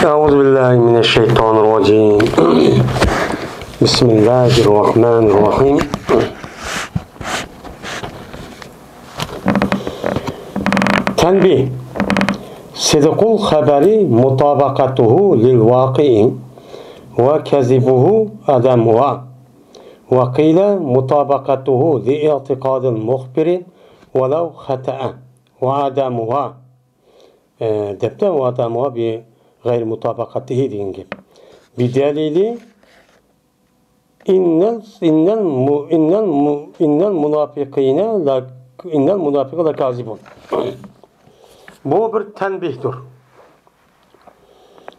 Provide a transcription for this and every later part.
أعوذ بالله من الشيطان الرجيم بسم الله الرحمن الرحيم تنبيه صدق الخبر مطابقته للواقع وكذبه عدمها وقيل مطابقته لاعتقاد المخبر ولو خطأ وعدمها depte ve adamı bir gayr mutabakatihi deyin gibi. Bir delili innel münafıkîne la kazibun. Bu bir tenbihdir.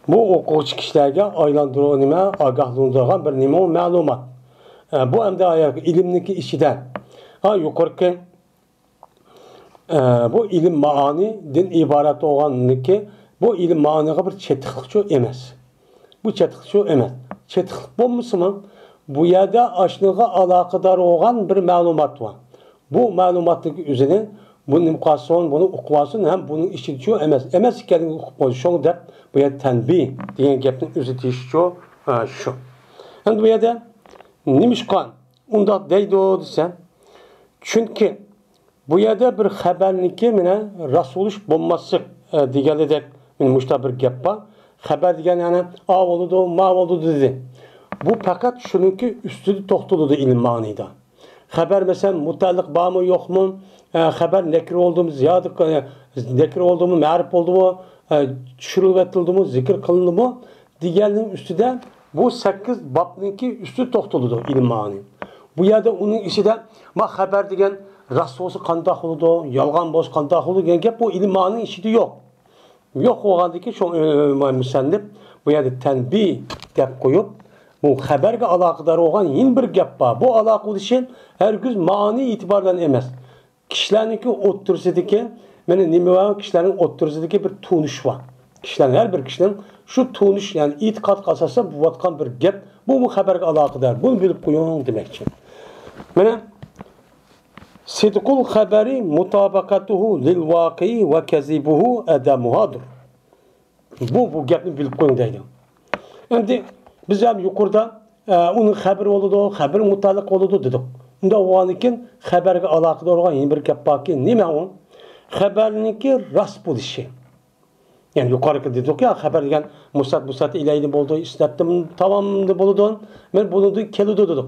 Bu okuvchi kişilerge aylandırılan nime, agahlandırılan bir nime ma'lumat. Bu hem de ayak ilimniki işiden. Yukarıki bu ilim maani din ibaret olanlıki bu ilim maaniga bir çetiklikçi emas. Bu çetiklikçi emas. Çetiklik bolmasın bu yerde aşlığa alakadar olan bir malumat var. Bu malumatlık üzerine bunu mukason, bunu okumasın hem bunun işitici emas. Emas kendini okup şunu da bu yerde tenbih diyen gapning üzetici şu. Hem bu yerde nimişkan unda deydi desem çünkü bu yerde bir haberniki mine rasuluş bulması diğerledek müşta bir gap var. Haber diyen yani a oldu ma oldu dedi. Bu fakat şununki üstüde toxtuludu ilim manida. Haber mesela mutallık bağ mı yok mu? Haber nekir oldu mu? Ziyade nekir oldu mu? Ma'rif oldu mu? Şuruvetildi mu? Zikir kılındı mı? Diğerinin üstüde bu 8 babninki üstü toxtuludu ilim mani. Bu yerde onun işi de ma haber diyen Rasulsu qandaq oldu, yalğan boz qandaq oldu degan gap bu ilim ma'nının işidi yo'q. Yo'q bo'lgandiki, shu musannif bu yerda tanbih deb qo'yib, bu xabarga aloqador bo'lgan yana bir gap bor. Bu aloqa bo'lishi hargiz ma'ni e'tibordan emas. Kishilarniki o'ttirsidagi, mana nima va kishilarning o'ttirsidagi bir tunish bor. Kishilar har bir kishining shu tunish, ya'ni e'tiqod asosida bo'layotgan bir gap, bu xabarga aloqador. Buni bilib qo'ying demoqchi. Mana Sidqul haberi mutabakatuhu lil vaqi ve kezibuhu edamuhadır. Bu gapni bilip koyun deydi. Şimdi biz hem yukarıda onun haberi oldu, haber mutalak oldu dedik. Onda o anıkin haberge alakadar olan yeni bir gap var ki nime on? Haberinki rast buluşu. Yani yukarıda dedik ya haber diyen Musat ileyli oldu, istettim tamamında buldu. Ben bunu da keludu dedik.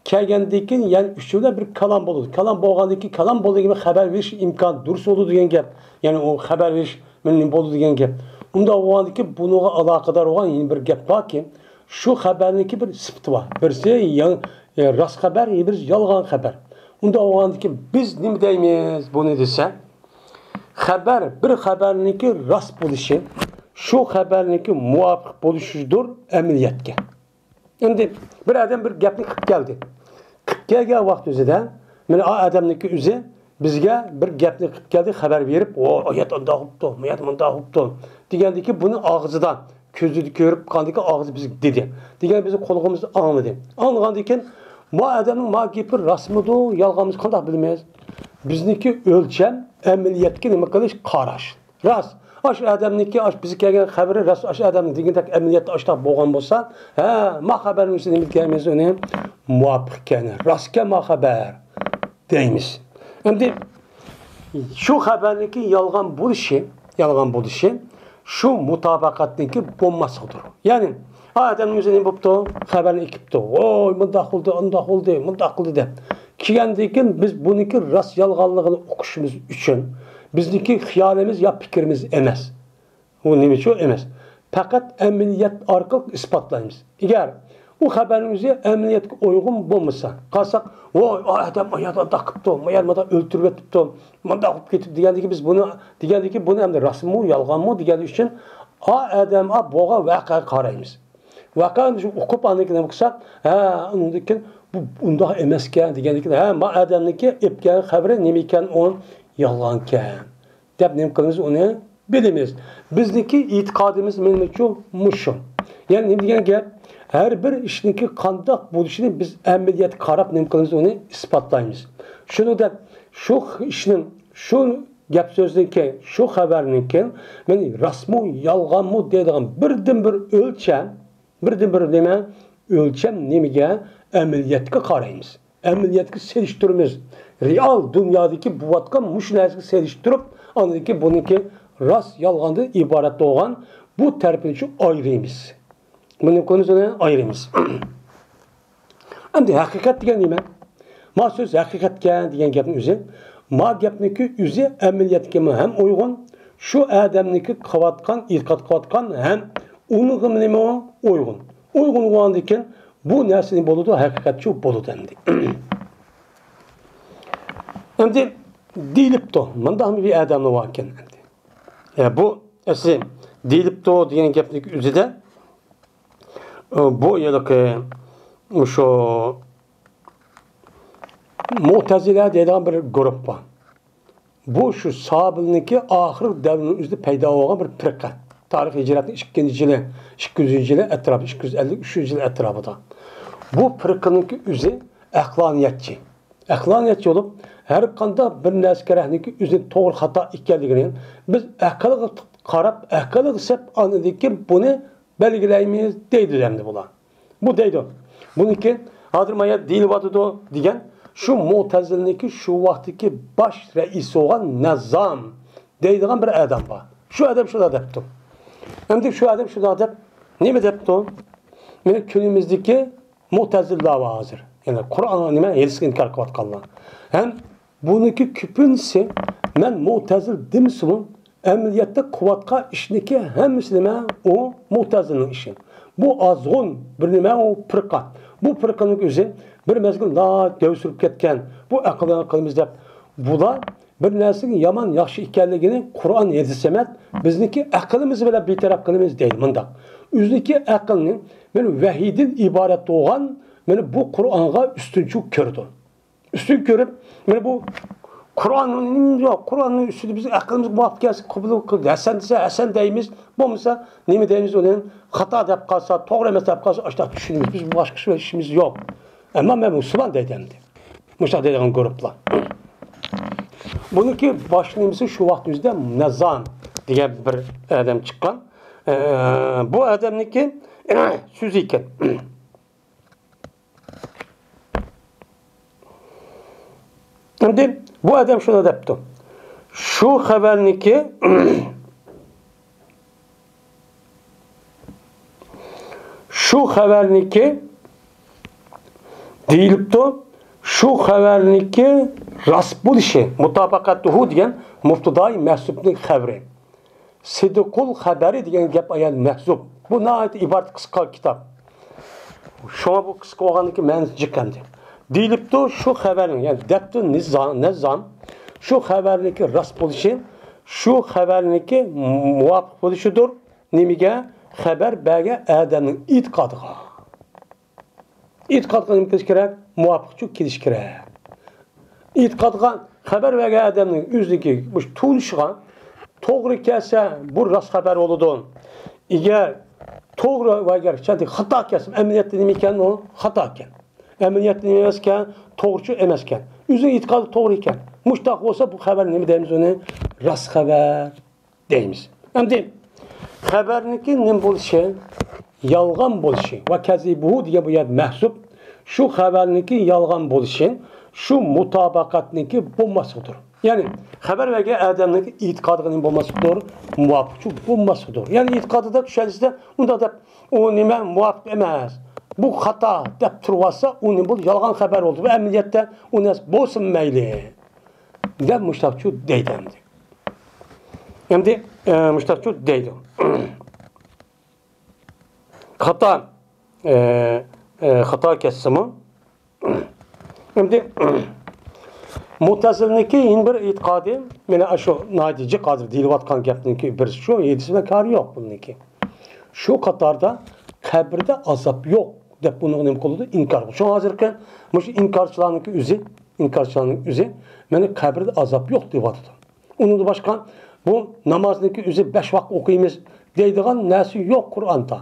Kelgendikin yani üçüyle bir kalam boludu. Kalam bolgandaki kalam bolu gibi haber veriş imkan dursa oldu diyen gap. Yani o haber veriş benim bolu diyen gap. Onda o andaki bununla alakadar olan yeni bir gap var ki şu haberdeki bir sıfatı var. Birisi rast haber, bir yalgan haber. Onda o andaki biz ne deyimiz bunu dese haber bir haberdeki rast buluşu şu haberdeki muvafık buluşudur emniyetke. Şimdi bir adam bir gapni qilib keldi. Qilib kelgan vaqt o'zida mana odamniki o'zi bizga bir gapni qilib keldi, xabar berib, "O, oyat unda bo'libdi, miyat bunda bo'libdi" degandiki buni og'zidan ko'zini ko'rib qandiki og'zi biz dedi. Degan bizni qo'lig'imizda angladi. Anlagandan keyin bu odamning ma gapi rasmidi, yolg'onimiz qanday bilmaymiz. Bizniki o'lcham amaliyotga nima qilish qarash. Rast Aş adamniki aş bizi kelgan xabari rasul aş adamning degandek amaliyotda ashtaq bo'lgan bo'lsa, ma xabarning üstüne bilganimiz uni muvofiq ekan. Rastga ma xabar deymiz. Endi shu xabarniki yolg'on bo'lishi shu mutabaqatniki bo'lmasidir. Ya'ni adamning o'zini bo'pti, xabarni ekibdi. Voy, bundoq qildi, undoq qildi, bundoq qildi deb. Kelgandan biz buniki rast yolg'onligini o'qishimiz uchun bizniki xiyolimiz ya fikrimiz emas. Bu nima uchun emas? Faqat amaliyot orqali isbotlaymiz. Agar u xabarimiz amaliyotga uyg'un bo'lmasa, qalsak, voy, odam oyatda qilibdi, mayarmada o'ltirib o'tibdi, bunda qilib ketib degandiki biz buni hamda rasmmi, yolg'onmi degani uchun odam bo'g'a voqea qaraymiz. Voqeani shu o'qib aniki nima qilsak, undan keyin bu unda emas ekan degandiki, ma odamniki epgan xabari nima ekan on yolg'onkan deb nima qilamiz uni bilamiz. Bizniki e'tiqodimiz menimcha mushu. Ya'ni nima degan gap? Har bir ishniki qandoq bo'lishini biz amaliyot qarab nima qilamiz uni isbotlaymiz. Shuningdek, shu ishning shu gap so'zniki, shu xabarniki, men rasmu, yolg'onmi deydigan birdan-bir o'lcham nimaga? Amaliyotga qaraymiz. Amaliyotga selishtiramiz. Real dunyodagi bo'layotgan mush narsaga selishtirib, aniki buniki rast yolg'ondan iborat bo'lgan bu tarafini shu ayıraymiz. Bunun konusunu ayıraymiz. Endi haqiqat degan nima? Ma so'z haqiqatga degan gapning o'zi, ma gapniki o'zi amaliyotga ham uyg'un, shu odamniki qilayotgan, e'tiqod qilayotgan ham unga nima uyg'un. Uyg'un bo'lgandan keyin bu narsaning bo'ladi, haqiqatchi bo'ladi endi. Endi deyilibdi, menda ham bir odamni bor ekan endi. Bu asli deyilibdi degan gapning o'zida bu yo'lki şu Mu'tazila deydigan bir guruh bor. Bu şu Sabilniki oxir davrning o'zida paydo bo'lgan bir firqa. Tarix hijratning 2-yili, 200-yili atrofida, 250-300 yil atrofida. Bu firqaniki o'zi aqloniyatchi. Aqloniyatchi bo'lib, har qanday bir narsa kerakniki o'zi to'g'ri xato ekanligini biz aqlga qarab, aqlga sep anadiki buni belgilaymiz deydi endi bular. Bu deydi. Buniki hozir maya deyilyapti degan shu Mu'tazilniki shu vaqtdagi bosh raisi bo'lgan Nazam deydigan bir odam bor. Shu odam shuna debdi. Endi shu odam shuna deb nima debdi? Meni kunimizdagi Mu'tazillar var hozir. Yani Qur'onni nima hech inkor qilayotganlar. Ham buniki ko'pincha men Mu'tazil demismi? Amaliyotda quvvatqa ishniki hammasi nima? O Mu'tazilning ishi. Bu azg'un bir nima u firqa. Bu firqaning o'zi bir mezgil dev surib ketgan. Bu aqldan qilamiz deb bular bir narsaning yomon yaxshi ekanligini Qur'on hadis emas, bizniki aqlimiz bilan betaraf qilamiz deydi bunda. O'zniki aqlning men vahiydan iborat bo'lgan, meni bu Qur'onga ustunchuk ko'rdi. Ustun ko'rib, men bu Kur'an'ın yok. Kur'an'ın üstünde bizim aklımız muhakkak kabul kıldı. Hasan deyimiz. Bo'lmasa nima deyimiz onun hata deb qalsa, to'g'ri emas deb qalsa, ashta tushunamiz. Biz boshqa ishimiz yo'q. Ammo men Müslüman deydim. Mushta deydigan guruhlar. Buniki boshlanmasi shu vaqtimizda Nazam degan bir odam chiqqan. Bu odamniki so'zi ekan. Endi bu adam şuna debdi. Şu xaberniki deyilibdi. Şu xaberniki rast bo'lishi, mutabaqatuhu degan Muftudai Mahzubning xabari. Sidqul xabari degan gap ayol Mahzub. Bu nəhayət ibarat qisqa kitap. Şuna bu qisqa olğaniki ma'nosi chiqqandi. Deyilibdi şu xabarning, yani debdi Nizam şu xaberniki rast bo'lishi, şu xaberniki muvofiq bo'lishidir. Nimaga? Xabar bergan odamning e'tiqodiga. E'tiqodga nima qilish kerak? Muvofiq kelish kerak. E'tiqodga xabar bergan odamning o'zligi bu tunishiga to'g'ri kelsa bu rast xabar bo'ladi. Agar to'g'ri va agar xato kelsa, amaliyotda nima ekan u? Xato ekan. Amaliyotda nima emaskan? To'g'ri emaskan. O'zining e'tiqodi to'g'ri ekan. Mushtaq bo'lsa bu xabar nima deymiz uni? Rast xabar deymiz. Endi xabarniki nima bo'lishi? Yolg'on bo'lishi va kazibuhu degan bu yer mahsub. Shu xabarniki yolg'on bo'lishi, shu mutabaqatniki bo'lmasligidir. Ya'ni xabar bergan odamning e'tiqodiga nima bo'lmasligidir? Muvofiq bo'lmasligidir. Ya'ni e'tiqodida tushunishda unda deb u nima muvofiq emas. Bu xato deb tursa, uni bu yolg'on xabar bo'ldi. Bu amaliyotda u narsa bo'lsin mayli. Deb mushtaqchu deydi. Endi mushtaqchu deydi. Xato kesimi. Endi Mu'tazilniki bir e'tiqodi, mana shu natija hozir deyilayotgan gapniki bir shu, yedisida kar yo'q buniki. Shu qatorda qabrda azob yo'q deb buni nima qildi? Inkor. Shu hozirki mush inkorchilarning o'zi mana qabrda azob yo'q deyapti. Undan boshqa bu namozniki o'zi 5 vaqt o'qiymiz deydigan narsa yo'q Qur'onda.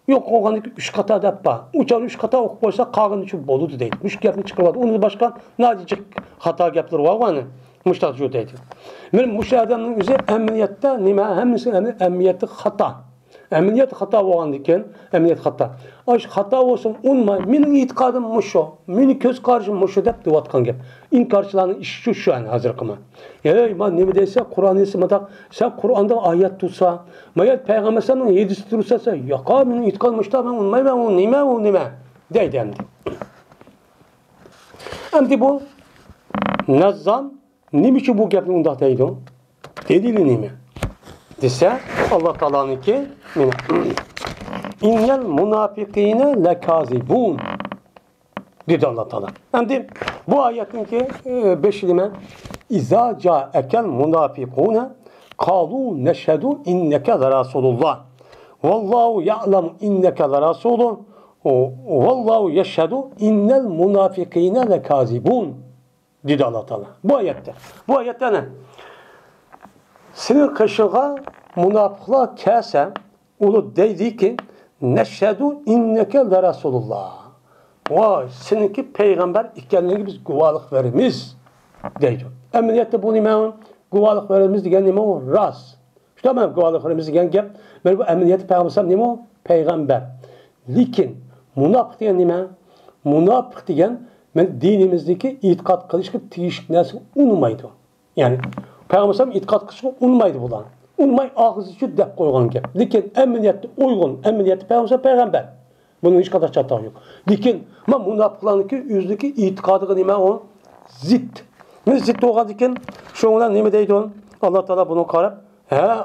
Yo'q qolganiki 3 qator deb bor. 3 qator o'qib qo'ysa qolgani uchun bo'ladi deydi. Mush gapni chiqaradi. Undan boshqa natija xato gaplar bor. Muştaq deydi. Men muşu adamning o'zi amaliyotda nima? Hammasi amaliyoti xato. Amaliyot xato bo'lgandan keyin, amaliyot xato. Osh xato bo'lsin, unmay, mening e'tiqodim mushu, mening ko'z qarashim mushu deb deyotgan gap. İnkarchilarning ishi shu ani hozirqimi. Ey, men nima desa, Qur'on esa mata, sen Qur'onda oyat tursa, mayat payg'ambarning hadisi tursa, yo'q, mening e'tiqodim mushta, men unmayman, u nima deydi endi. Endi bu Nazzam nima uchun bu gapni undaq deydi? Delili nima? Desa Allah Teala'nınki İnnel munafikine lekazibun dedi Allah Teala. Endi bu ayetinki 5 ilime İza ca'ekel munafikune kalu neşhedü inneke le Rasulullah vallahu ya'lemu inneke le Rasulun vallahu yeşhedü innel munafikine lekazibun dedi Allah Teala. Bu ayette. Bu ayette ne? Senin kışığa münafıklar kese ulu dedi ki neşhedü inneke le Rasulullah. Vay seninki peygamber ikenliği biz guvalık verimiz deydi. Emniyette bu nime guvalık verimiz diyen nime o? Ras. İşte ben guvalık verimiz diyen gep. Ben bu emniyette peygamber nime o? Peygamber. Lakin münafık diyen nime? Münafık diyen ben dinimizdeki itikat kılışkı tiyişik nesi unmaydı. Yani Peygamber itikat kılışkı unmaydı bulan. Unmay ağzı için dep koygan gep. Lakin emniyette uygun, emniyette peygamber. Bunun hiç kadar çatağı yok. Lakin ama münafıklarınki yüzdeki itikadı nime o? Zit. Ne zit olgan diken şoğuna nime deydi on? Allah Teala bunu karab.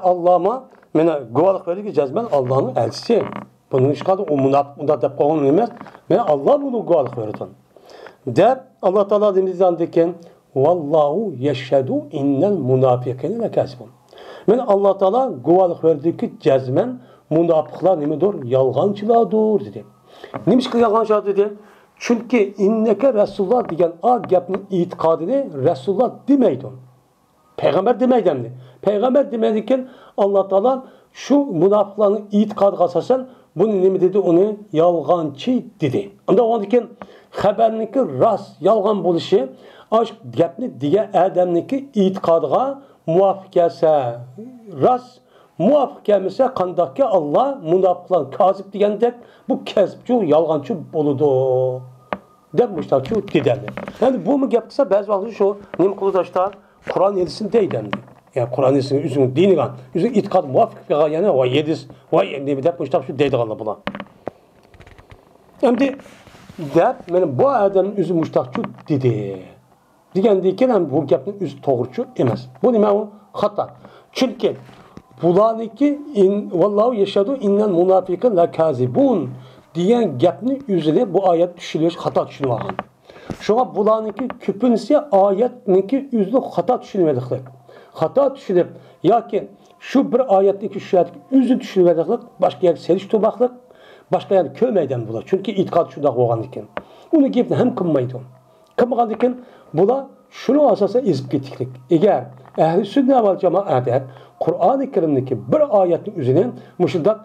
Allah'ıma mene guvalık verdi ki cezmen Allah'ın elçisi. Bunun hiç kadar o münafıklar dep koygan nime. Mene Allah bunu guvalık verdi on. Dep Allah Teala demizden diken vallahu yeşhedü innel munafikine lekazibun. Men Allah Teala guvalık verdi ki cezmen münafıklar nemedir? Yalgancılardır dedi. Neymiş ki yalgancılar dedi? Çünkü inneke Resulullah diyen a gapning itikadını Resulullah demeydi. Peygamber demeydi mi? Peygamber demedikken Allah Teala şu münafıkların itikadı asasen bunu neme dedi? Onu yalgancı dedi. Onda o diken haberninki ras yalgan buluşu aşk gapni diye adamninki itikadıga muvafık gelse ras muvafık gelmese kandaki Allah münafıklar kazip degende bu kezipçi, yalgancı boludu. Demişler ki dedi. Yani bu mu yapsa bazı vakti şu nim kılıçlar Kur'an yedisini deydi. Yani Kur'an yedisini üzüm dini kan, üzüm itikad muvafık bir yani o yedis, vay ne bir demişler şu deydi Allah buna. Şimdi de benim bu adamın üzüm müştakçı dedi. Degендейken bu gapning üzü to'g'richu emas. Bu nima u? Xato. Chunki bularniki vallahu yashadu innal munafiqin lakazibun degan gapni o'zida bu oyat tushunilish xato tushunib olgan. Shunga bularniki ko'pincha oyatniki o'zida xato tushunmadik. Xato tushunib yoki shu bir oyatniki shu o'zi tushunmadik, boshqa yer selish to'baqlik, boshqa yer ko'maydan bular. Chunki e'tiqod shunday bo'lgan ekan. Uni gapni ham qilmaydi. Qilmagan ekan bular şunu asasa ezip gittiklik. Eğer ehl-i sünnet vel cemaat Kur'an-ı Kerim'deki bir ayetin üzerine müşiddak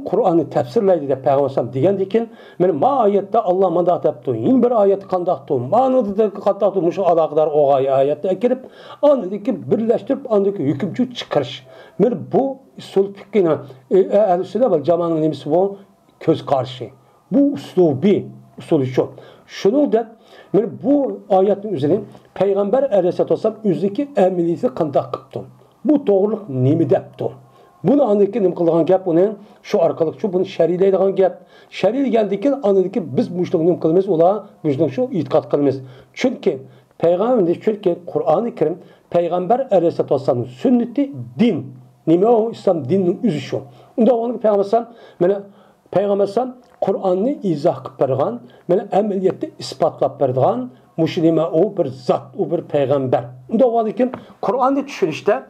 Kur'an'ı tefsirleydi de Peygamber degendikin men ma ayette Allah mandat yaptı. Yine bir ayet kandaktı. Manada da kandaktı. Muşu alakadar o ayette ekirip andaki birleştirip andaki hükümcü çıkarış. Men bu usul fikrine ehl-i sünnet vel cemaatın nemisi bu köz karşı. Bu usulü şu. Şunu da men bu ayetin üzerine Peygamber Aleyhisselatü Vesselam üzdeki emniyeti kandak kıptı. Bu doğruluk nemi depti. Bunu andaki nem kılgan gap onun şu arkalık şu bunu şerileydiğin gap. Şeril geldikken andaki biz müşrik nem kılmaz ola müşrik şu itikat kılmaz. Çünkü Peygamber çünkü Kur'an-ı Kerim Peygamber Aleyhisselatü Vesselam'ın sünneti din. Nemi o İslam dininin üzü şu. Onda onun Peygamber Kur'an'ı izah kıp bergan, meni ameliyette ispatlap bergan, müşrime o bir zat, o bir peygamber. Onda o adıkken Kur'an'da düşünüşte,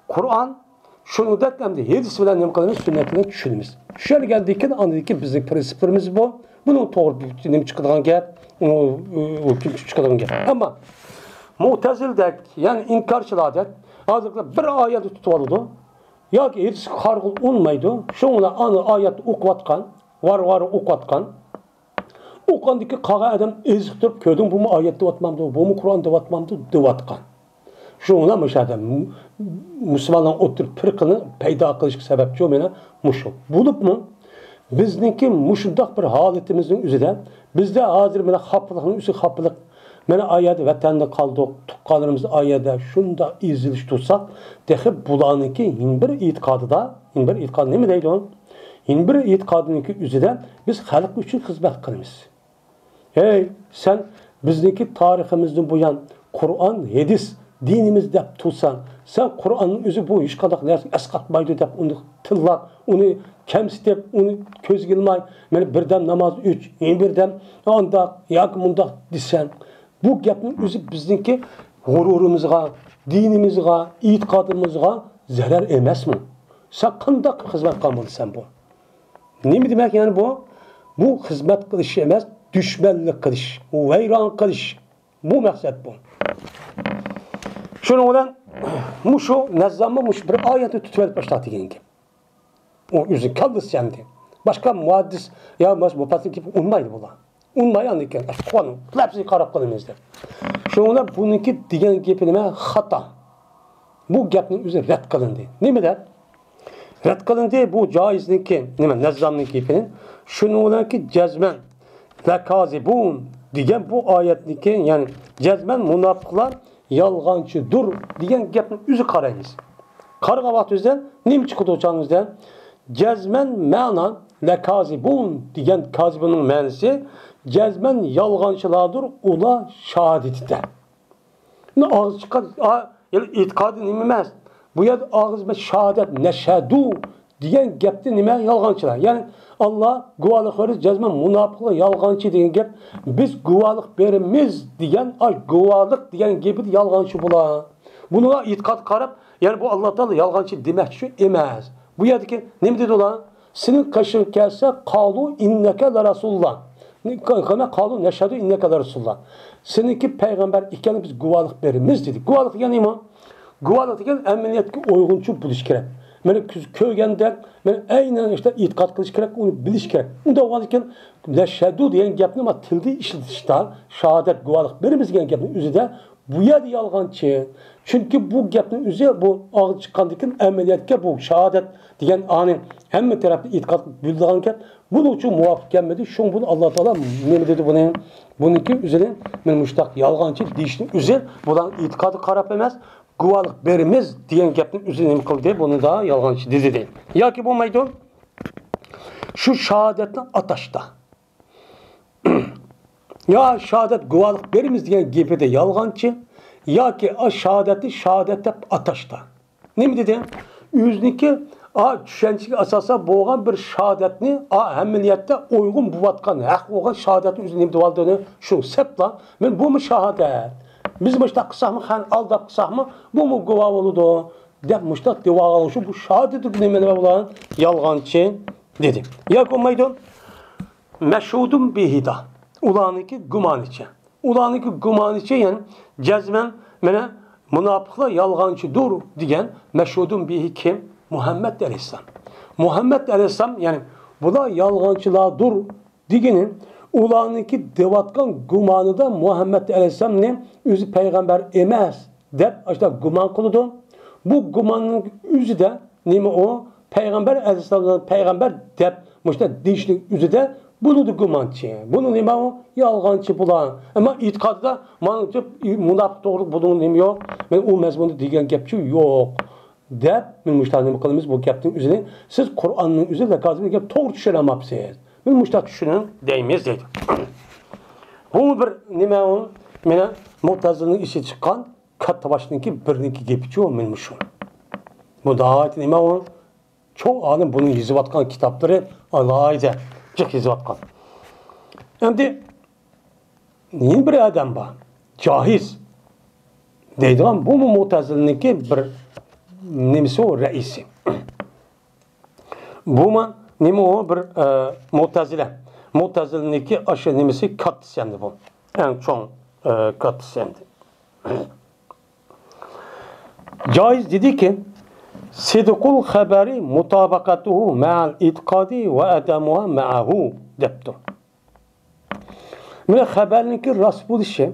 Kur'an şunu da hem de hedis bilen nem kılımız sünnetinden düşünümüz. Şöyle geldikken anladıkken bizim prensiplerimiz bu. Bunun doğru bir nem çıkıdığın gel, o kim çıkıdığın gel. Ama Mu'tezil'dek yani inkarçılardak azıcık bir ayeti tutup aldı. Ya ki hedis kargıl olmaydı. Şuna anı ayet okuvatkan. Var okutkan. Okandaki kağa adam eziktirip köydün bu mu ayette vatmamdı, bu mu Kur'an'da vatmamdı, vatkan. Şuna müşahede Müslümanların oturup pırkını peyda kılışık sebepçi olmayana muşu. Bulup mu? Bizdeki muşundak bir haletimizin üzerinde bizde hazır böyle haplıkın üstü haplık mene ayada vatanda kaldık, tukkalarımız ayada şunda iziliş tutsak dehi bulanınki hinbir itikadıda, hinbir itikadı ne mi deydi onun? Hinbir itikadınınki üzerinde biz halk için hizmet kılımız. Hey sen bizdeki tarihimizden bu yan Kur'an, hadis, dinimiz dep tutsan, sen Kur'an'ın özü bu iş kadar neresi eskatmaydı dep onu tillap, onu kemsitip, onu köz gilmay, yani birden namaz 3, birden anda, yak munda desen, bu gapning özü bizdeki gururumuzga, dinimizga, itikadımızga zarar emas mı? Sen qanday hizmet qilmoqsan bu? Nima demek yani bu? Bu hizmet qilish emas, düşmanlık qilish, vayron qilish. Bu maksat bu. Şunun bilan mushu nazzamni mush bir oyatni tutib başladı deganki. O o'zi kalbis yani. Başka muhaddis ya bu pasik gibi unmaydı bular. Unmayan ekan. Qonun, hepsi qarab qilamiz deb. Şunun bilan buniki degan gapi nima? Xato. Bu gapning o'zi rad qilindi. Nimada? Rad qilindi bu joizligi nima? Nazzamning gapini. Şunun bilanki jazman va kozibun degan bu oyatniki yani jazman munofiqlar yolg'onchidir degan gapni o'zi qaraymiz. Qarg'a vaqt o'zidan nima chiqdi o'chaningizdan? Jazman ma'na la kozibun degan kozibunning ma'nosi jazman yolg'onchilardir ular shahadetida. Ne ağız çıkar, yani itikadi nima emas. Bu yer ağız ve şahadet neşhedû diyen gapti nima yolg'onchilar. Yani Allah guvohlik berib jazman munofiqlar yolg'onchi degan gap biz guvohlik beramiz degan guvohlik degan gapi yolg'onchi bular. Buna itikad qarab, yani bu Allah Taala yolg'onchi demakchi emas. Bu yerdagi nima dedi ular? Senin kaşık gelse qalu inneke la rasulullah. Kana qalu neşhedû inneke la rasulullah. Seninki peygamber iken biz guvohlik beramiz dedi. Guvohlik yani nima? Guvohlik degan amaliyotga uyg'unchi bo'lish kerak. Meni ko'rganda men aynan işte itikad qilish kerak, uni bilish kerak. Unda bo'lgan ekan nashhadu degan gapni ma tilda ishlatishda shahodat guvohlik beramiz degan gapni o'zida bu yer yolg'onchi. Chunki bu gapni o'zi bu og'iz chiqqandan keyin amaliyotga bu shahodat degan ani hamma tarafda itikad bildigan gap buning uchun muvofiq kelmadi. Shu buni Alloh taolo nima dedi buni? Buniki o'zini men mushtaq yolg'onchi deyishni o'zi bular itikadi qarab emas. Guvohlik beramiz degan gapni o'zi nima qildi? Buni da yolg'onchi dedi. Yoki bo'lmaydi. Shu shahodatni atashda. Ya shahodat guvohlik beramiz degan gapida yolg'onchi yoki shahodatni deb atashda. Nima dedi? O'ziniki tushunchaga asosan bo'lgan bir shahodatni ahamiyatda uyg'un bo'layotgan, haq bo'lgan shahodatni o'zi nima deyaldini shu sepla. Men bu shahodat biz müştak qilsakmi, han aldab qilsakmi, bu mu guvoh bo'ladi deb müştak devoqilishi bu shahodat nima bo'ladi? Yolg'onchi dedi. Yo'q bo'lmaydi. Mashhudun bihida. Ularniki gumonicha. Ularniki gumonicha yani jazman mana munofiqlar yolg'onchidir degan mashhudun bihi kim? Muhammad alayhisalom. Muhammad alayhisalom yani bular yolg'onchilardir deganin ularniki devatkan gumanıda Muhammed Aleyhisselam ne? Özü peygamber emas deb işte guman kılıdı. Bu gumanın özü de nime o? Peygamber Aleyhisselam'dan peygamber deb işte dişlik özü de bunu da gumançı. Bunu nime o? Yalgancı bulan. Ama itikadı da münafık doğru bunun nime yok. Ben o mezmunu diyen gapçı yok. Deb men müştahane kılımız bu gapın özüne. Siz Kur'an'ın özüyle kazını gap doğru düşüremezsiniz. Ben müştak düşünün deyimiz dedi. Bu bir nima o? Mene Mu'tazila'nın işi çıkan katta başındaki birinki gepici o men şu. Bu da nima o? Çok alim bunun yazıp atkan kitapları alayda çık yazıp atkan. Şimdi niye bir adam var? Cahiz. Deydi lan bu mu Mu'tazila'nınki bir nimisi o reisi. Bu mu? Nima o bir Mu'tazile. Mu'tazile'ninki aşı nimisi katlisendi bu. En çok katlisendi. Caiz dedi ki sidqul haberi mutabakatuhu ma'al itikadi ve adamuha ma'ahu deptu. Mene haberninki rast buluşu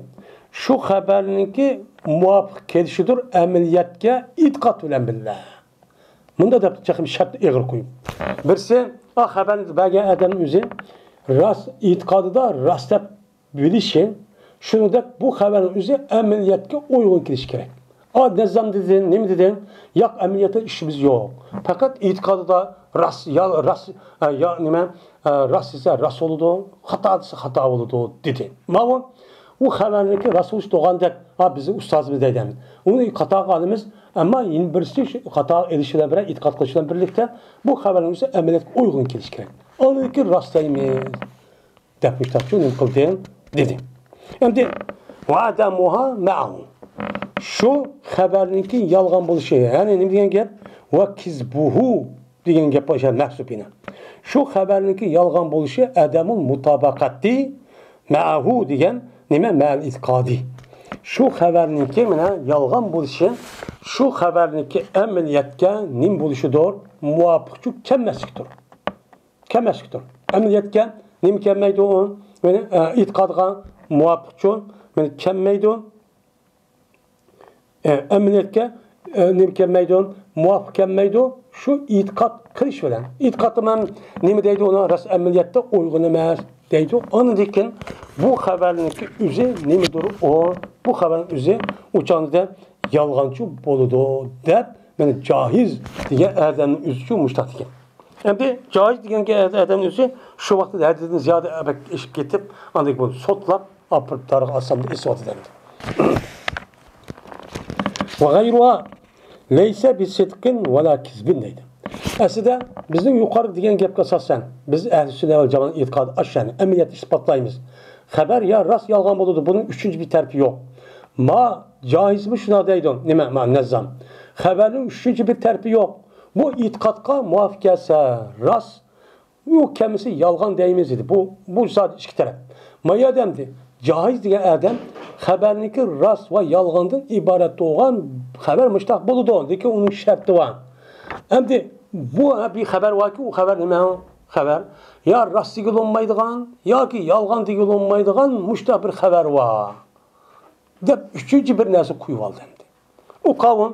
şu haberninki muvafiq kelişidir ameliyatga itiqad bilan billah. Bunda da çekim şart ağır koyup. Birisi haberiniz belki adam özü rast itiqadı da rast deb bilişi şunu da bu haberin özü ameliyatga uygun keliş gerek. Nezam dedin, ne mi dedin? Yok ameliyata işimiz yok. Fakat itiqadı da rast ya nime rast ise rast oludu, hata ise hata oludu dedi. Ama bu haberdeki Rasul doğandak bizi ustazımız deydi. Onu hata kalımız ama yine birisi hata erişilen bire itiqad kılışılan birlikte bu haberimize ameliyat uygun keliş gerek. Onu ki rastlayımız demişler. Şunu kıldığım dedi. Şimdi وَعَدَمُهَا مَعَهُ şu haberinki yalgan buluşu yani ne diyen gap ve kizbuhu diyen gap başa mahsubine. Şu haberinki yalgan buluşu adamın mutabakati ma'ahu diyen nime ma'al itikadi. Şu haberinki mena yalgan buluşu şu haberinki ameliyatga nim buluşudur muvafıkçu kemmesiktir. Kemmesiktir. Ameliyatga nim kemmeydi o itikadga muvafıkçu kemmeydi ameliyatga nima kelmaydi, muvofiq kelmaydi, shu e'tiqod qilish bilan. E'tiqodni ham nima deydi uni ras amaliyotda uyg'un emas deydi. Onun için bu xabarniki o'zi nimadir o, bu xabarning o'zi o'chanda yolg'onchi bo'ladi deb mana joiz degan odamning o'zi uchun mushtaq ekan. Endi joiz degan odamning o'zi shu vaqtda haddan ziyoda ishib ketib, anday bo'lib sotlab, olib tarix asamda isbot etadi. وغيرها ليس بصدق ولا كذب deydi. Aslida bizning yuqori degan gapga asosan biz ahli sunna vel jamoat e'tiqodi aşan amaliyat isbotlaymiz. Xabar ya rast yolg'on bo'ladi. Buning uchinchi bir tarafi yo'q. Ma joizmi shuna deydi. Nima ma nazam. Xabarning uchinchi bir tarafi yo'q. Bu e'tiqodga muvofiq kelsa rast bu kamisi yolg'on deymiz edi. Bu sadece ikki taraf. Maya demdi. Caiz degan adam xabarniki rast va yolg'ondan iborat bo'lgan xabar mushtaq bo'ladi, lekin uning sharti bor. Endi bu bir xabar borki, u xabar nima? Xabar ya rast degan yoki yolg'on degan mushtaq bir xabar bor. Deb uchinchi bir narsa qo'yib oldi endi. U qavun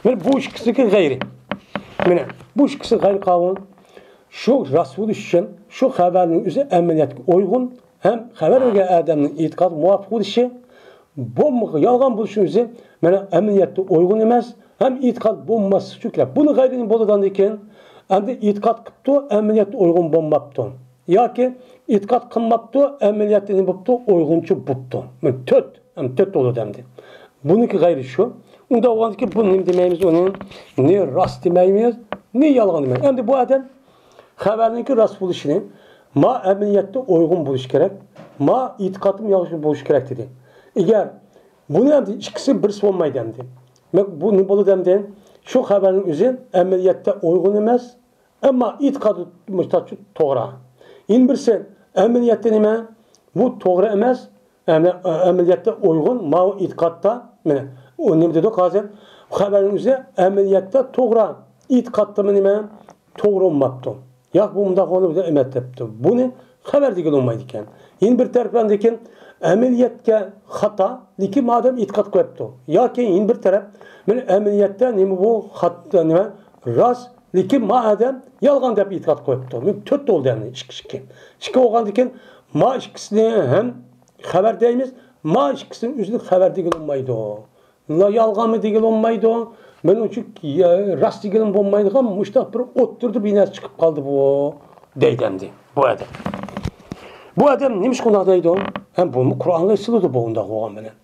men bu ikkisiga g'ayri. Mana bu ikkisi g'ayri qavun. Shu rasul uchun shu xabarning o'zi amaliyotga uyg'un hem xabar bergan odamning e'tiqodi muvofiq bo'lishi, bu yolg'on bo'lishi o'zi mana amaliyotda uyg'un emas, hem e'tiqod bo'lmas uchun kerak. Buni g'ayrini bo'ladigan ekan, endi e'tiqod qilibdi, amaliyotda uyg'un bo'lmabdi. Yoki e'tiqod qilmabdi, amaliyotda nima bo'libdi, uyg'unchi bo'libdi. Men to'rt bo'ladi endi. Buniki g'ayri shu. Unda o'g'andiki buni nima demaymiz, uni ne rost demaymiz, ne yolg'on demaymiz. Endi bu odam xabarniki rost bo'lishini ma ameliyatda uyg'un bo'lish kerak, ma e'tiqodim yaxshi bo'lish kerak dedi. Agar buni ham ikkisi bir bo'lmaydi endi. Bu nima bo'ladi endi? Shu xabarning o'zi ameliyatda uyg'un emas, ammo e'tiqodi mushtachi to'g'ri. Endi birsi ameliyatda nima? Bu to'g'ri emas, ameliyatda uyg'un, ma e'tiqodda mana u nima dedi hozir? Xabarning o'zi ameliyatda to'g'ri, e'tiqodda nima? To'g'ri bo'lmabdi. Yo'q bu bunda qolib emas debdi. Buni xabar degan olmaydi ekan. Endi bir tarafdan lekin ameliyatga xato, lekin madam e'tiqod qo'yibdi. Yoki endi bir taraf men ameliyatda nima bu xato nima rost, lekin madam yolg'on deb e'tiqod qo'yibdi. Men to'rt bo'ldi endi ikki. Ikki bo'lgan ekan, ma ikkisini ham xabar deymiz, ma ikkisini o'zini xabar degan olmaydi. La yolg'onmi degan olmaydi. Benim için rast degenim bo'lmaydigan mushtaq bir o'ttirdi binas chiqib qoldi bu deydi bu adam. Bu adam nima shunday deydi? Ham bu Qur'onga siladi bu unda bo'lgan bilan.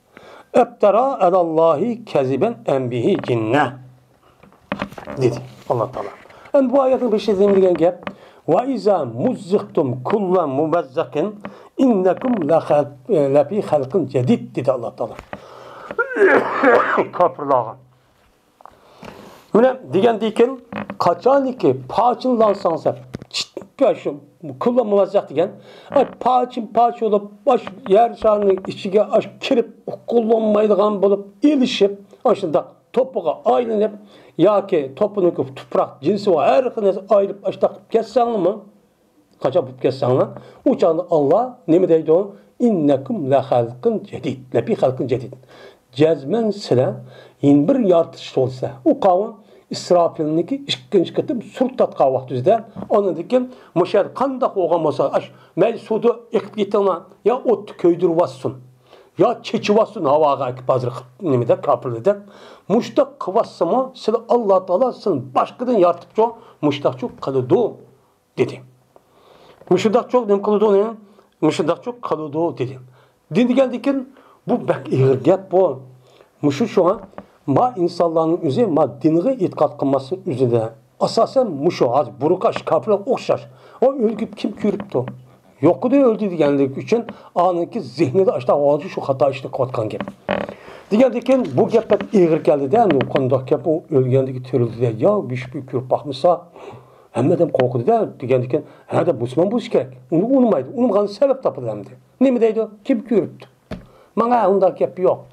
Abtara alallohi kaziban anbihi jinna dedi Alloh taolo. Endi bu oyatning 5-nji degan gap va iza muzziqtum kullan mubazzaqin innakum la fi xalqin jadid dedi Alloh taolo. Kafirlarga Mine degan qachoniki pochillansansa şu kullanılacak degan poch olib bosh yer sharining ichiga kirib kullanmaydigan bo'lib ilishib shunda to'piga aylanib yoki to'pini tuproq jinsi va har xil narsa aylanib ashta qilib ketsangmi qachon bo'lib ketsangmi o'chanda Alloh nima deydi? Innakum la xalqin jadid, la bi xalqin jadid. cezmen sile in bir yartış olsa o kavun İsrafil'niki ikkinchi qitim surtatqa vaqtida ona degan mushar qandaq o'g'an bo'lsa may suvni iqib ketma yo o't ko'ydirib olsin yo chechib olsin havoga hozir nimada kofirlarda mushtaq qilvassimi sizlar Alloh taolo sizlarni boshqadan yaratibchi mushtaqchi qiladi dedi. Mushtaqchi nim qiladi mushtaqchi qiladi dedi. Degandan bu bak ig'ir gap bu. Mushu shuna ma insanların üzü, ma dinge itiqat qilmasın üzüde. Asasen muşu az burukaş kafirler okşar. O ölgüp kim körüptü? Yok da öldü deganlik için anınki zihnide açta ağacı şu hata işte qatkan gap. Degandikin bu gap pek ig'ir geldi de o qandoq gap o ölgendiki törüldü de ya bir körüp bakmasa hemmeden korkudu da degandikin ha da Müslüman bu iş gerek. Onu unutmaydı. Unutmagan sebep tapıldı hem de. Nime deydi? Kim körüptü? Bana onda gap yok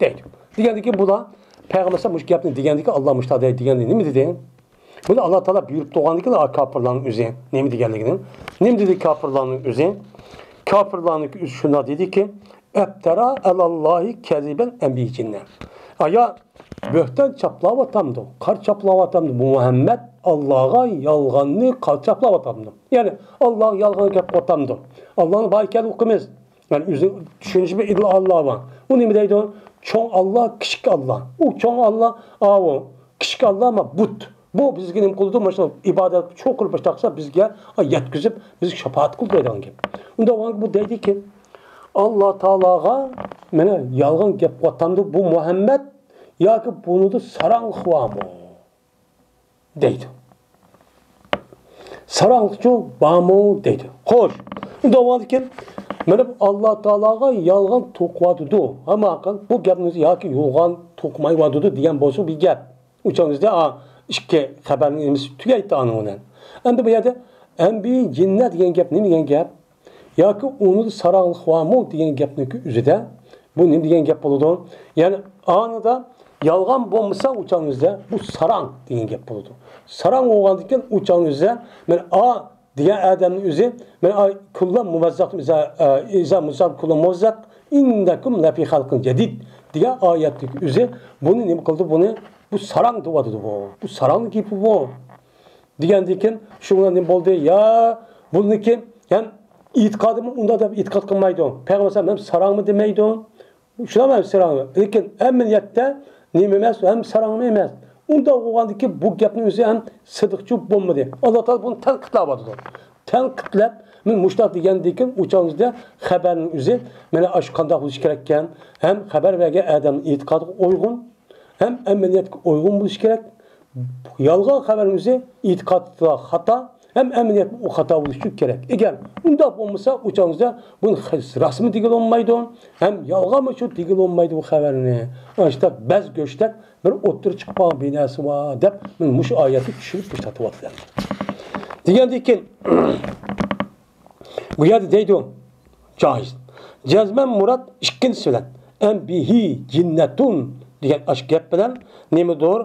deydi. Degandikin bu da Peygamber sallallahu aleyhi ve sellem degandiki Allah müştahide degandi nima dedi? Bunu Allah Teala buyurup doğandiki de kafirlerin üzerine nima deganligini. Nima dedi kafirlerin üzerine? Kafirlerin üzerine şuna dedi ki Ebtera alallahi keziben enbiyicinler. Aya böhten çaplavatamdı. Kar çaplavatamdı. Bu Muhammed Allah'a yalganlı kar çaplavatamdı. Yani Allah yalganı yapatamdı. Allah'ın baykel okumaz. Yani düşünce bir illa Allah var. O nima deydi o? Çoğ Allah, küçük Allah. O çoğ Allah, o küçük Allah ama but. Bu bizge nim kıldı mesela ibadet çok kılıp baştaksa bizge yetkizip biz şefaat kıldı deydiğin gibi. Onda bu deydi ki Allah Teala'ga mene yalgan gap vatandı bu Muhammed ya ki bunu da saranlık var mı? Deydi. Saranlıkçı var mı? Deydi. Hoş. Onda vardı ki Mene Allah Teala'ga yalgan toqvadıdı. Ama bu gapınızı ya ki yalgan toqmay vadıdı diyen bolsa bir gap. Uçağınızda işke haberiniz tügeydi anı Endi bu yerde en bir cinnet diyen gap ne diyen gap? Ya ki onu sarağlık var mı diyen gapniki üzüde. Bu ne diyen gap buludu? Yani anıda yalgan bombasa uçağınızda bu sarang diyen gap buludu. Sarang oğandıkken uçağınızda diye adamın üzü men kullan muvazzak iza muzazzak kullan muvazzak innakum la fi halqin cedid diye ayetlik üzü bunu ne kıldı bunu bu sarang duvadı bu sarang gibi bu diyendikin şuna ne oldu ya bununki yani itikadımı onda da itikat kılmaydı peygamber hem sarang mı demeydi şuna mı sarang mı lekin emniyette ne hem sarang mı emez Onda oğandaki bu gapning o'zi ham sidiqchi bo'lmadi. Alloh taolo buni tanqidlab Tanqidlab, men mushtaq degandekin o'changizda xabarning o'zi mana shu qanday bo'lish kerak ekan, ham xabar bergan odam e'tiqodiga uyg'un, ham amaliyotga uyg'un bo'lish kerak. Yolg'on xabarning o'zi e'tiqodda xato, ham amaliyotda u xato bo'lishi kerak. Agar unda bo'lmasa o'changizda buni rasmiy degil olmaydi, ham yolg'onmi shu degil olmaydi bu xabarni. Ashta baz go'shtak bir o'ttir chiqqan binasi bor deb men mush oyatni tushunib ko'rsatyapman. Degandekin bu yerda deydi joiz. Jazman murad ikkinchisi bilan anbihi jinnatun degan ash gap bilan nemadir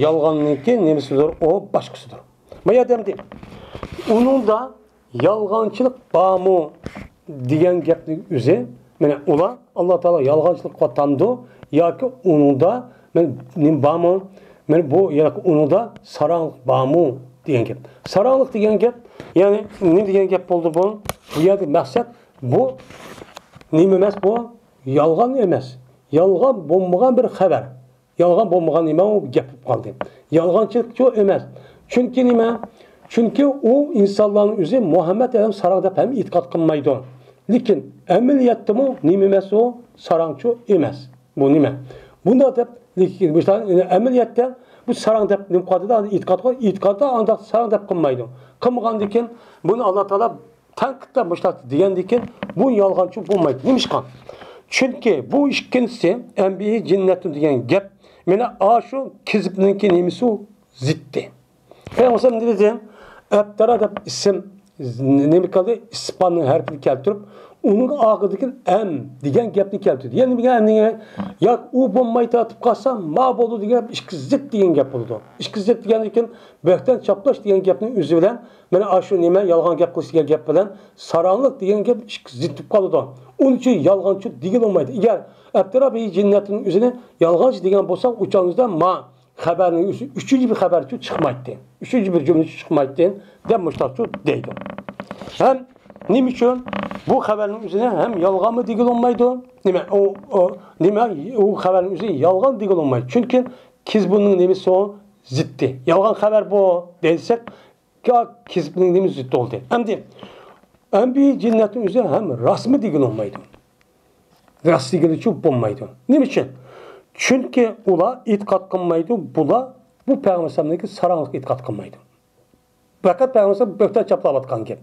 yolg'onniki nemasidir o boshqasidir. Bu yerda ham uning da yolg'onchilik bormi degan gapning o'zi mana ular Alloh taolo yolg'onchilik qatamdi yoki uning da men bormi men bu yoki uning da saranglik bormi degan gap. Saranglik degan gap ya'ni ne degan gap bo'ldi bu? Bu yerda maqsad bu nima emas bu? Yolg'on emas. Yolg'on bo'lmagan bir xabar. Yolg'on bo'lmagan nima u gap qoldi. Yolg'onchilik shu emas. Chunki nima? Chunki u insonlarning o'zi Muhammad alayhi sarang deb ham e'tiqod qilmaydi. Lekin amaliyotda bu nima emas u? Sarangchi emas. Bu nima? Bunda deb lekin bu amaliyotda bu sarang deb nim qadida e'tiqodda anda sarang deb qilmaydi. Qilmagandan buni Alloh taolo tanqidlab boshladi degandan bu yolg'onchi bo'lmaydi. Nimishqan? Chunki bu ikkinchisi anbiya jinnatun degan gap meni shu kizibninki nimasi ziddi. Peygamber ne dedi? Ebtera deb isim nima qildi? İspanning harfini keltirib, onun ağıdaki em degan gapni keltirdi. Yani bilgan ya u bo'lmay tatib qolsam ma bo'ldi degan ikki zid degan gap bo'ldi. Ikki zid degan ekan bo'hton chaplash degan gapning o'zi bilan mana shu nima yolg'on gap qilish degan gap bilan saronlik degan gap ikki zid deb qoldi. Onun uchun yolg'onchi degan olmaydi. Agar Abdurabbiy jinnatining o'zini yolg'onchi degan bo'lsak, o'changizda ma xabarning o'zi uchinchi bir xabar chiqmaydi. Uchinchi bir jumla chiqmaydi deb mushtaqchu deydi. Hem nima uchun bu xabarning o'zini ham yolg'onmi degan olmaydi? Nima u xabarning o'zi yolg'on degan olmaydi. Chunki kizbunning nimasi o ziddi. Yolg'on xabar bu desak, kizbunning nimasi ziddi oldu. Endi Anbiya jinnatning o'zi ham rasmi degan olmaydi. Rast degan uchun bo'lmaydi. Nima uchun? Chunki ular e'tiqod qilmaydi, bular bu payg'ambarlarga saronlik e'tiqod qilmaydi. Faqat payg'ambar bo'hton chaplayotgan gap.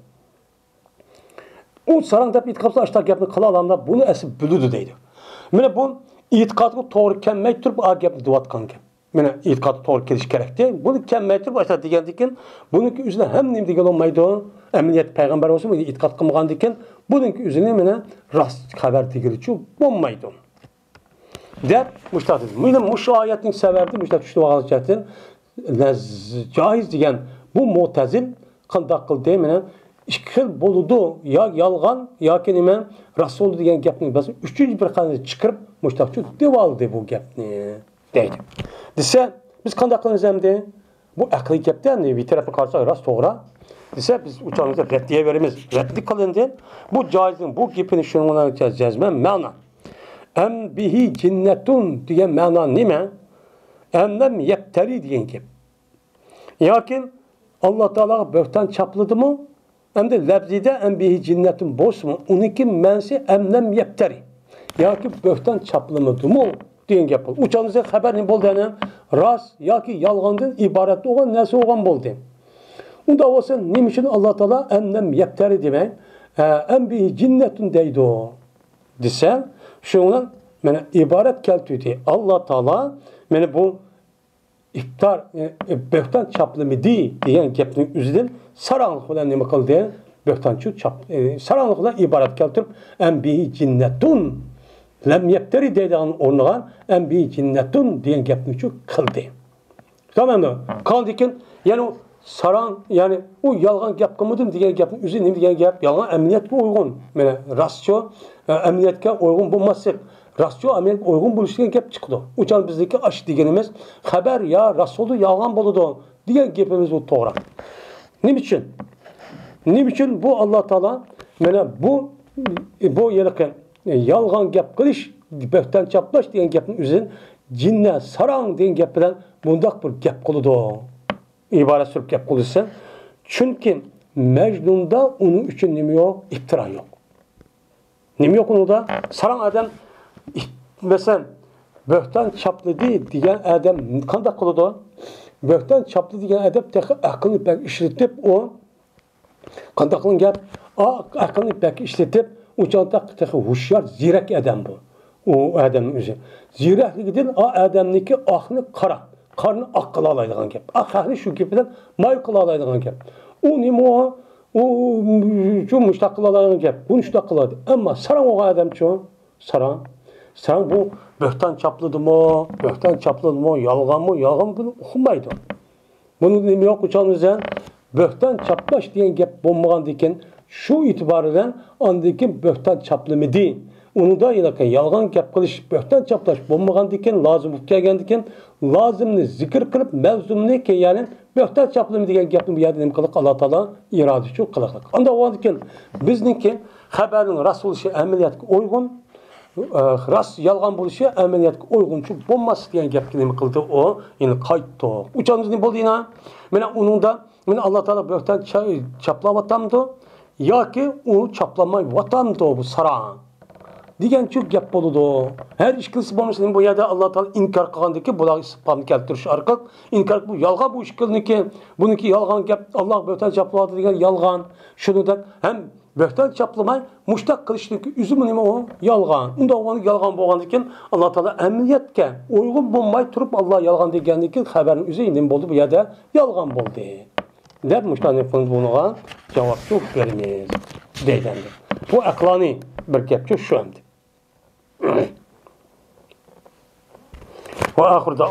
U sarang deb e'tiqod qilsa, ashta gapni qila olamlar, buni asl biludi deydi. Mana bu e'tiqodga to'g'ri kelmay turib, a gapni deyotgan gap. Mana e'tiqodga to'g'ri kelish kerakda. Buni kelmay turib, ashta degandikin, buniki o'zida ham nima degan olmaydi. Amaliyat payg'ambar bo'lsa, buni e'tiqod qilmagan ekan, buniki o'zini mana rost xabar degan uchun bo'lmaydi. Deb mushtaqdi. Mana shu oyatning sababi mushtaq tushib olgandan joiz degan bu Mu'tazil qanday qildi? Mana ikki xil bo'ludi, yo yolg'on yoki nima rasul degan gapning bas uchinchi bir qanday chiqirib mushtaqchi deb oldi bu gapni deydi. Desa biz qanday qilamiz endi? Bu aqliy gapda endi bir tarafga qarasa rost to'g'ri. Desa biz uchamizga raddiya beramiz. Raddiya qilindi. Bu joizning bu gapini shundan jazman ma'no. Em bihi cinnetun degan ma'no nima? Emlam yaptari degan gap. Yoki Alloh taolo bo'hton chapladimi? Hem de lafzide en bihi cinnetun bo'lsin, uniki ma'nosi emlam yaptari. Yoki bo'hton chaplamidimi degan gap bo'ldi. Uchamizga xabar nima bo'lgani? Rost yoki yolg'ondan iborat bo'lgan narsa bo'lgan bo'ldi. Unda bo'lsa nima uchun Alloh taolo emlam yaptari demak, en bihi cinnetun deydi. Desa, şundan mana ibaret keltirdi. Allah Taala mana bu iftar bo'hton chaplamidi degan gapning o'zidan saronlik bilan nima qildi? Bo'htonchi chap saronlik bilan iborat keltirib, anbi jinnatun lam yaptari degan o'rniga anbi jinnatun degan gapni chu qildi. Tamammi? Qoldikin, ya'ni saron, ya'ni u yolg'on gap qilmadim degan gapning o'zi nima degan gap? Yolg'on amaliyatga uyg'un. Mana rostcho amaliyatga uyg'un bo'lmasak, rostcho amaliyatga uyg'un bo'lishgan gap chiqdi. Uchun bizdagi ash deganimiz xabar ya rasulda yolg'on bo'ladi degan gapimiz bu to'g'ri. Nima uchun? Nima uchun bu Alloh taolo mana bu yilqi yolg'on gap qilish, bo'hton chaplash degan gapning o'zini jinna sarong degan gap bilan bundoq bir gap qiladi. İbaret sürüp gap qilsa, chunki Majnunda uning uchun nima yo'q? İftira yo'q. Nima yo'q unda? Sarang adam mesela bo'hton chapladi degan adam qanday qiladi? Bo'hton chapladi degan adam taqa aqlni bak ishlatib, o qanday qilgan gap? Aqlni bak ishlatib, o'chonda taqa hushyor, zirak adam bu. O adamning o'zi. Zirakligidan o adamniki oqni qara. Qarni oq qila oladigan gap. Aqli shu gap bilan may qila oladigan gap. U nima? U shu mushtaq qila oladigan gap. Buni mushtaq qiladi. Ammo sarang o'g'an odamchi, sarang bu bo'hton chapladimi, bo'hton chapladimi, yolg'onmi, yolg'on buni uqmaydi. Buni nima yo'q uchamizdan bo'hton chaplash degan gap bo'lmagandan keyin shu e'tibor bilan ondaki bo'hton chaplamidi. Unda yolg'on gap qilish, bo'hton chaplash bo'lmagandan keyin lozim bo'lib kelgandan keyin lozimni zikr qilib mavzumni ya'ni bo'hton chaplami degan gapni bu yerda nima qilib Alloh taolo iroda uchun qiladi. Unda o'g'andan keyin bizniki xabarning rasul ishi amaliyatga uyg'un, ras yolg'on bo'lishi amaliyatga uyg'unchi bo'lmas degan gapga nima qildi u? Ya'ni qaytdi. Uchamiz nima bo'ldi yana? Mana uningda mana Alloh taolo bo'hton chaplayotamdi yoki uni chaplamay vatamdi bu saran degan chu gap bo'ladi. Har ishkilsi bo'lmasa bu yerda Alloh taolo inkor qilgandiki, bular isbotni keltirish orqali inkor bu yolg'on bu ishkilniki, buniki yolg'on gap, Alloh bo'hton chapladi degan yolg'on. Shuningdek ham bo'hton chaplamay mushtaq qilishniki o'zi nima u? Yolg'on. Unda o'g'ani yolg'on bo'lgandan keyin Alloh taolo amaliyatga uyg'un bo'lmay turib Alloh yolg'on degandan keyin xabarning o'zi nima bo'ldi bu yerda? Yolg'on bo'ldi. Deb mushtaq bunga javob beramiz deydi. Bu aqloniy bir gapki şu endi. Ve ahirda